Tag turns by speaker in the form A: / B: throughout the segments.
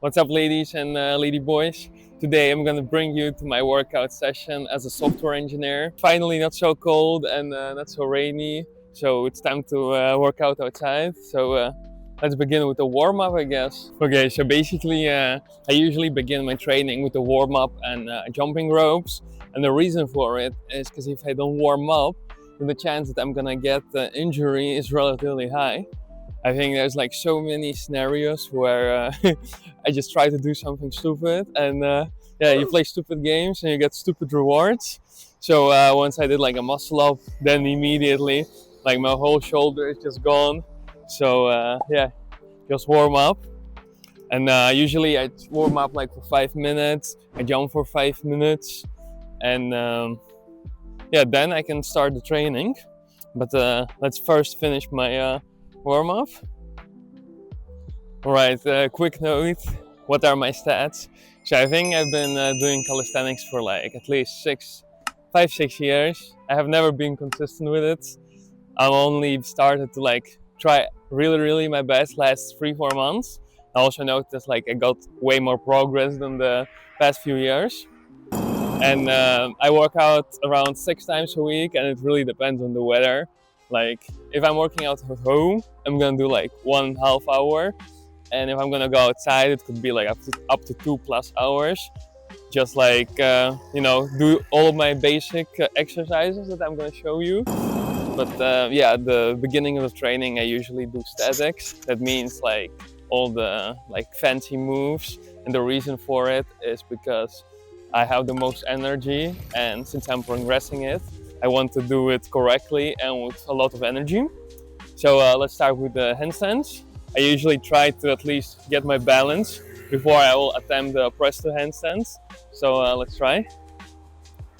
A: What's up, ladies and lady boys? Today I'm gonna bring you to my workout session as a software engineer. Finally, not so cold and not so rainy, so it's time to work out outside. So let's begin with the warm-up, I guess. Okay, so basically I usually begin my training with the warm-up and jumping ropes. And the reason for it is because if I don't warm up, then the chance that I'm gonna get injury is relatively high. I think there's like so many scenarios where I just try to do something stupid and yeah, you play stupid games and you get stupid rewards. So once I did like a muscle up, then immediately like my whole shoulder is just gone. So yeah, just warm up. And usually I warm up like for 5 minutes, I jump for 5 minutes, and yeah, then I can start the training. But let's first finish my warm up. Alright, quick note, what are my stats? So I think I've been doing calisthenics for like at least 5-6 years. I have never been consistent with it. I've only started to like try really my best last 3-4 months. I also noticed like I got way more progress than the past few years. And I work out around 6 times a week, and it really depends on the weather. Like if I'm working out at home, I'm gonna do like 1.5 hour. And if I'm gonna go outside, it could be like up to 2+ hours. Just like, you know, do all of my basic exercises that I'm gonna show you. But yeah, at the beginning of the training, I usually do statics. That means like all the like fancy moves. And the reason for it is because I have the most energy, and since I'm progressing it, I want to do it correctly and with a lot of energy. So let's start with the handstands. I usually try to at least get my balance before I will attempt the press to handstands. So let's try.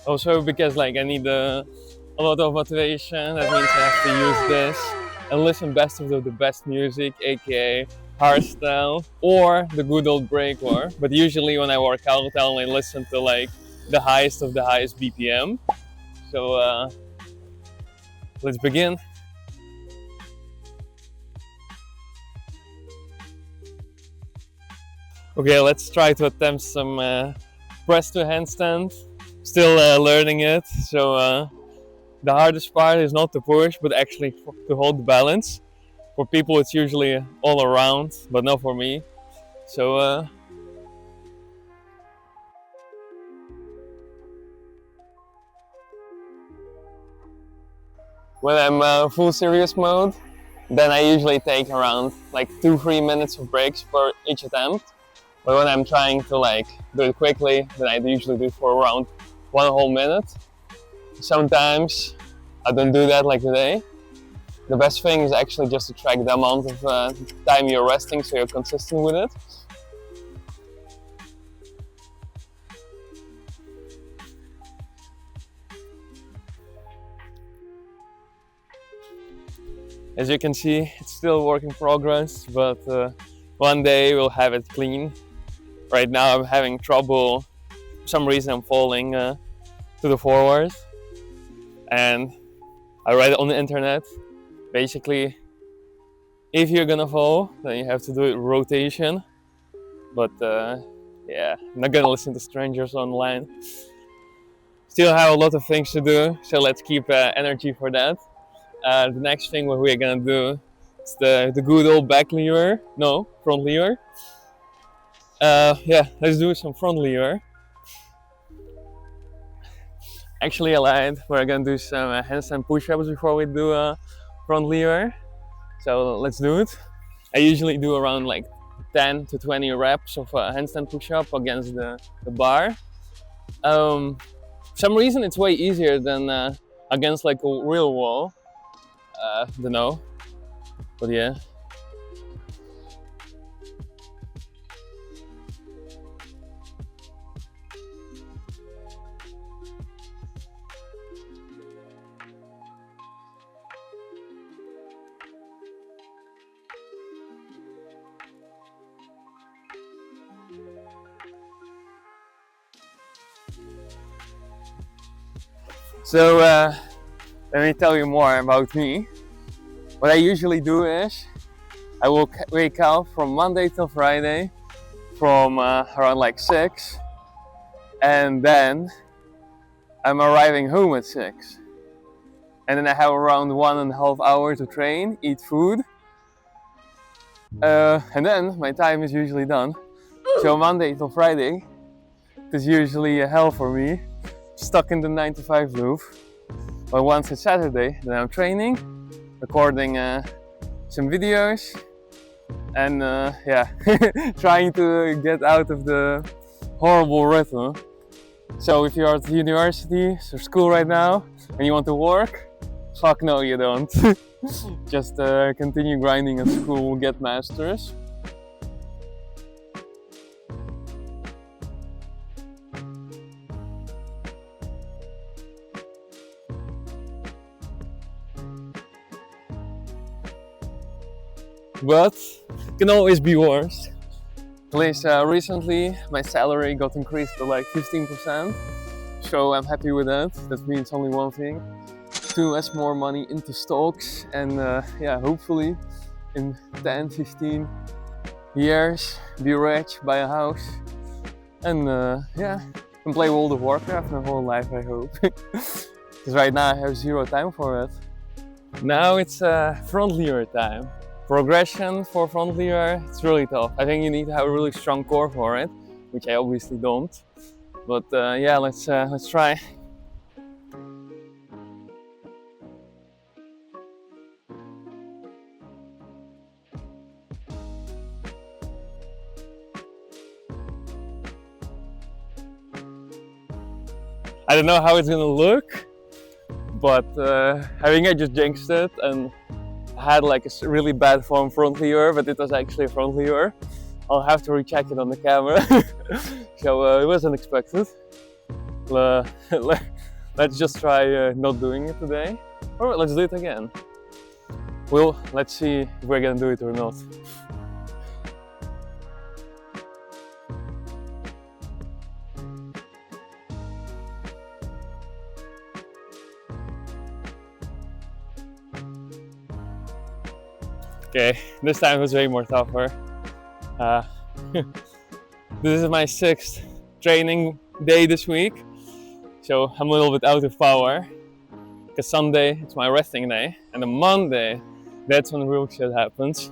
A: Also because like I need a lot of motivation, that means I have to use this and listen best of the best music, aka hardstyle or the good old breakcore. But usually when I work out, I only listen to like the highest of the highest BPM. So let's begin. Okay, let's try to attempt some press to handstand. Still learning it, so the hardest part is not to push, but actually to hold the balance. For people it's usually all around, but not for me. So when I'm full serious mode, then I usually take around like 2-3 minutes of breaks for each attempt. But when I'm trying to like do it quickly, then I usually do it for around 1 whole minute. Sometimes I don't do that like today. The best thing is actually just to track the amount of time you're resting so you're consistent with it. As you can see, it's still a work in progress, but one day we'll have it clean. Right now I'm having trouble, for some reason I'm falling to the forward. And I read on the internet, basically, if you're gonna fall, then you have to do it rotation. But yeah, I'm not gonna listen to strangers online. Still have a lot of things to do, so let's keep energy for that. The next thing what we're gonna do is the good old back lever, no, front lever. Yeah, let's do some front lever. Actually, I lied. We're gonna do some handstand push-ups before we do front lever. So let's do it. I usually do around like 10 to 20 reps of handstand push-up against the bar. For some reason it's way easier than against like a real wall. Don't know, but yeah. So let me tell you more about me. What I usually do is I will wake up from Monday till Friday from around like 6, and then I'm arriving home at 6, and then I have around 1.5 hours to train, eat food, and then my time is usually done. So Monday till Friday is usually a hell for me, stuck in the 9 to 5 loop. But once it's Saturday, then I'm training, recording some videos, and yeah, trying to get out of the horrible rhythm. So if you're at university or school right now and you want to work, fuck no, you don't. Just continue grinding at school, get masters. But it can always be worse. At least recently my salary got increased to like 15%, so I'm happy with that. That means only one thing: to invest more money into stocks, and yeah, hopefully in 10-15 years be rich, buy a house, and yeah, and play World of Warcraft my whole life, I hope. Because right now I have zero time for it. Now it's front lever time. Progression for front lever, it's really tough. I think you need to have a really strong core for it, which I obviously don't. But yeah, let's try. I don't know how it's gonna look, but I think I just jinxed it and had like a really bad form front lever, but it was actually a front lever. I'll have to recheck it on the camera. So it was unexpected. Let's just try not doing it today, or let's do it again. Let's see if we're gonna do it or not. Okay, this time was way more tougher. This is my 6th training day this week, so I'm a little bit out of power. Because Sunday it's my resting day, and on Monday that's when real shit happens.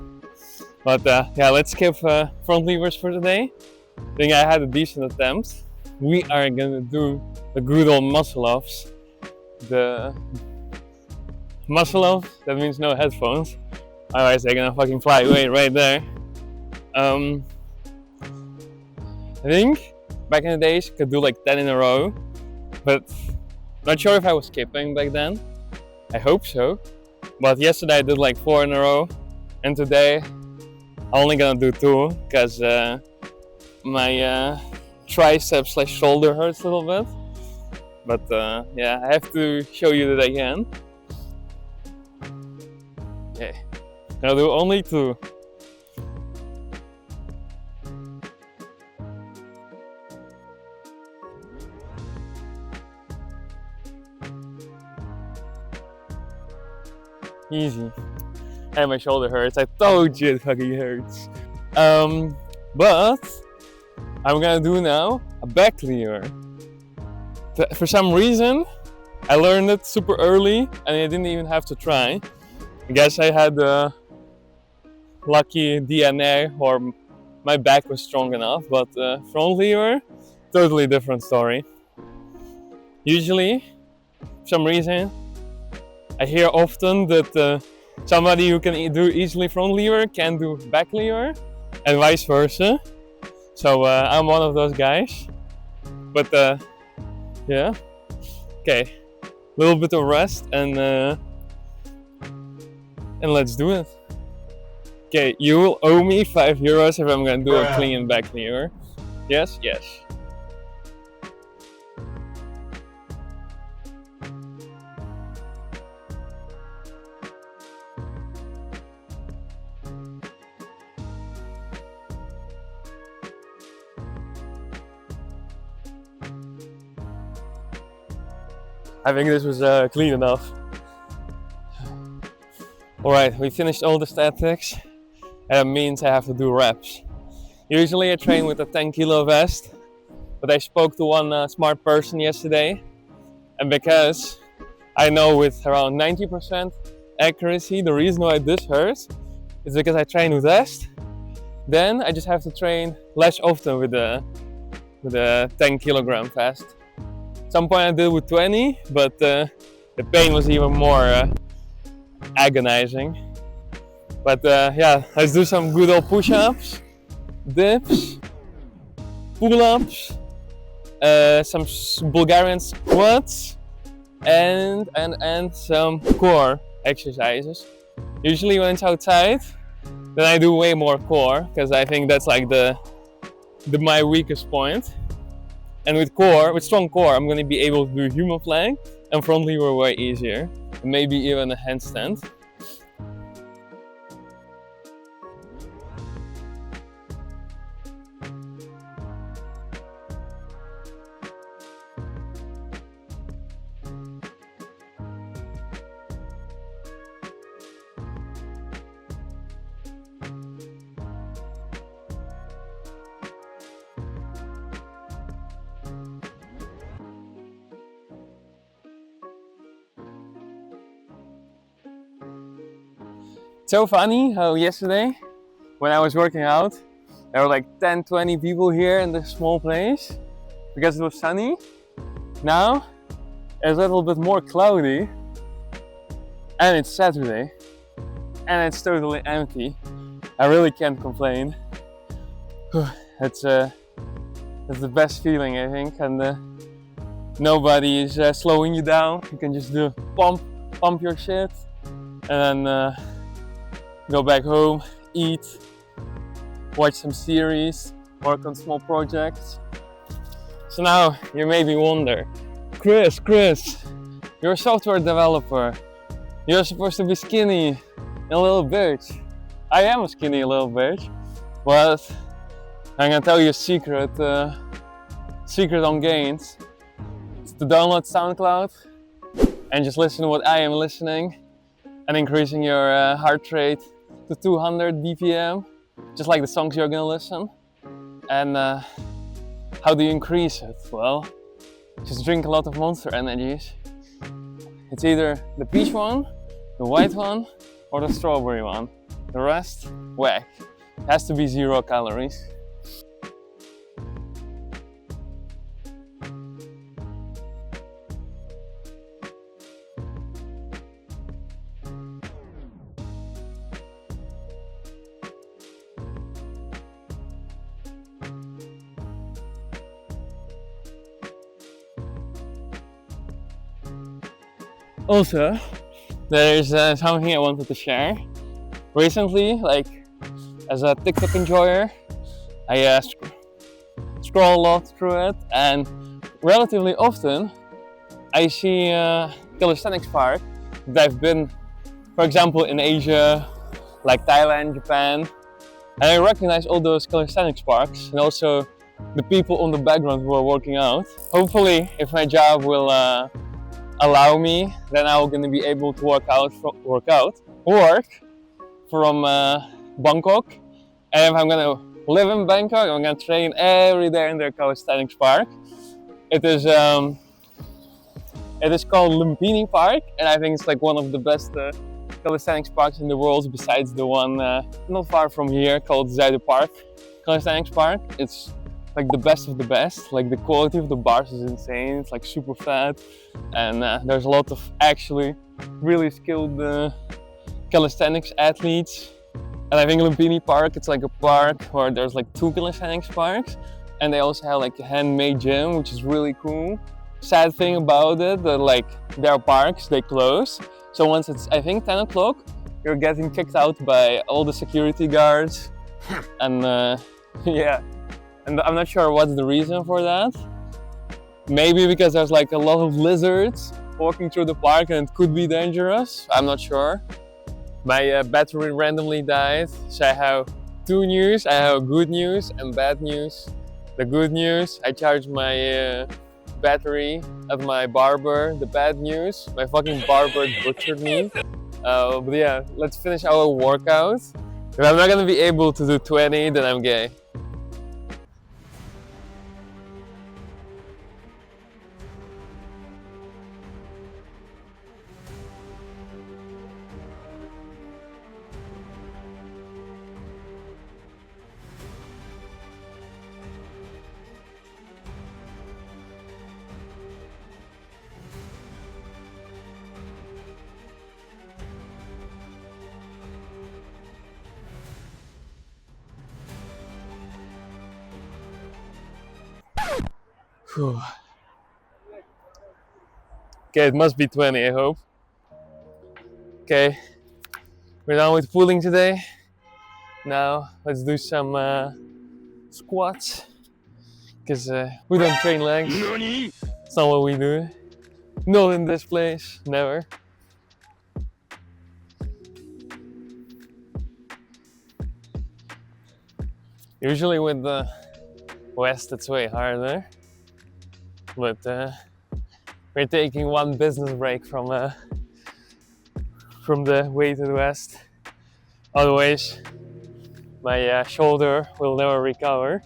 A: But yeah, let's skip front levers for today. I think I had a decent attempt. We are gonna do the good old muscle offs. The muscle off, that means no headphones. Otherwise they're gonna fucking fly away right there. I think back in the days I could do like 10 in a row, but not sure if I was skipping back then. I hope so. But yesterday I did like 4 in a row, and today I'm only gonna do 2 because my tricep/shoulder hurts a little bit. But yeah, I have to show you that I can. Okay. I'll do only 2. Easy. And my shoulder hurts. I told you it fucking hurts. But I'm gonna do now a back lever. For some reason, I learned it super early and I didn't even have to try. I guess I had lucky DNA, or my back was strong enough, but front lever, totally different story. Usually, for some reason, I hear often that somebody who can do easily front lever can do back lever, and vice versa. So I'm one of those guys. But yeah, okay, a little bit of rest and let's do it. Okay, you will owe me €5 if I'm gonna do a clean back lever. Yes, yes. I think this was clean enough. Alright, we finished all the statics. And that means I have to do reps. Usually I train with a 10 kilo vest, but I spoke to one smart person yesterday, and because I know with around 90% accuracy the reason why this hurts is because I train with vest, then I just have to train less often with the 10 kilogram vest. At some point I did with 20, but the pain was even more agonizing. But yeah, let's do some good old push-ups, dips, pull-ups, some Bulgarian squats, and some core exercises. Usually when it's outside, then I do way more core because I think that's like my weakest point. And with strong core, I'm gonna be able to do human flank and front lever way easier, and maybe even a handstand. So funny how yesterday, when I was working out, there were like 10-20 people here in this small place because it was sunny. Now it's a little bit more cloudy and it's Saturday and it's totally empty. I really can't complain. It's the best feeling, I think, and nobody is slowing you down. You can just pump your shit and then go back home, eat, watch some series, work on small projects. So now you maybe wonder, Chris, you're a software developer. You're supposed to be skinny and a little bitch. I am a skinny little bitch, but I'm gonna tell you a secret on gains. It's to download SoundCloud and just listen to what I am listening and increasing your heart rate to 200 BPM, just like the songs you're gonna listen. And how do you increase it? Well, just drink a lot of Monster Energies. It's either the peach one, the white one, or the strawberry one. The rest, whack. It has to be 0 calories. Also, there's something I wanted to share. Recently, like as a TikTok enjoyer, I scroll a lot through it, and relatively often I see calisthenics park that I've been, for example, in Asia, like Thailand, Japan, and I recognize all those calisthenics parks and also the people on the background who are working out. Hopefully, if my job will allow me, then I'm gonna be able to work from Bangkok. And if I'm gonna live in Bangkok, I'm gonna train every day in their calisthenics park. It is called Lumpini Park, and I think it's like one of the best calisthenics parks in the world, besides the one not far from here called Zuider Park Calisthenics Park. It's like the best of the best. Like the quality of the bars is insane. It's like super fat, and there's a lot of actually really skilled calisthenics athletes. And I think Lumpini Park, it's like a park where there's like 2 calisthenics parks, and they also have like a handmade gym, which is really cool. Sad thing about it, that like their parks, they close. So once it's, I think, 10 o'clock, you're getting kicked out by all the security guards. And yeah, and I'm not sure what's the reason for that. Maybe because there's like a lot of lizards walking through the park and it could be dangerous. I'm not sure. My battery randomly died, so I have 2 news. I have good news and bad news. The good news, I charged my battery at my barber. The bad news, my fucking barber butchered me. But yeah, let's finish our workout. If I'm not gonna be able to do 20, then I'm gay. Whew. Okay, it must be 20, I hope. Okay, we're done with pulling today. Now let's do some squats, because we don't train legs. It's not what we do. Not in this place, never. Usually with the West it's way harder, but we're taking one business break from the weighted West. Otherwise my shoulder will never recover.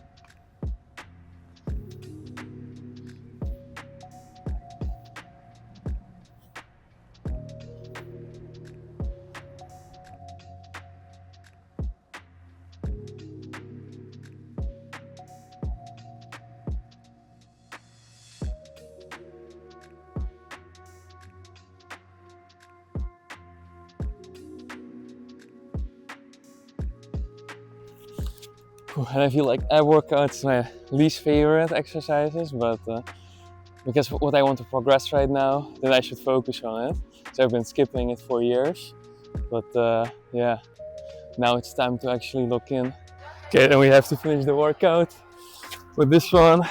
A: And I feel like ab workouts my least favorite exercises, but because what I want to progress right now, then I should focus on it. So I've been skipping it for years, but yeah, now it's time to actually look in. Okay, then we have to finish the workout with this one.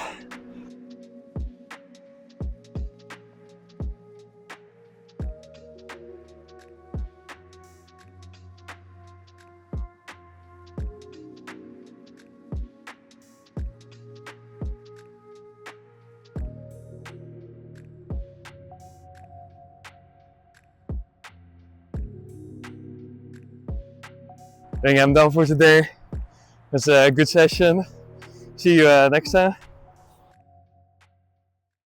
A: I think I'm done for today. It was a good session. See you next time.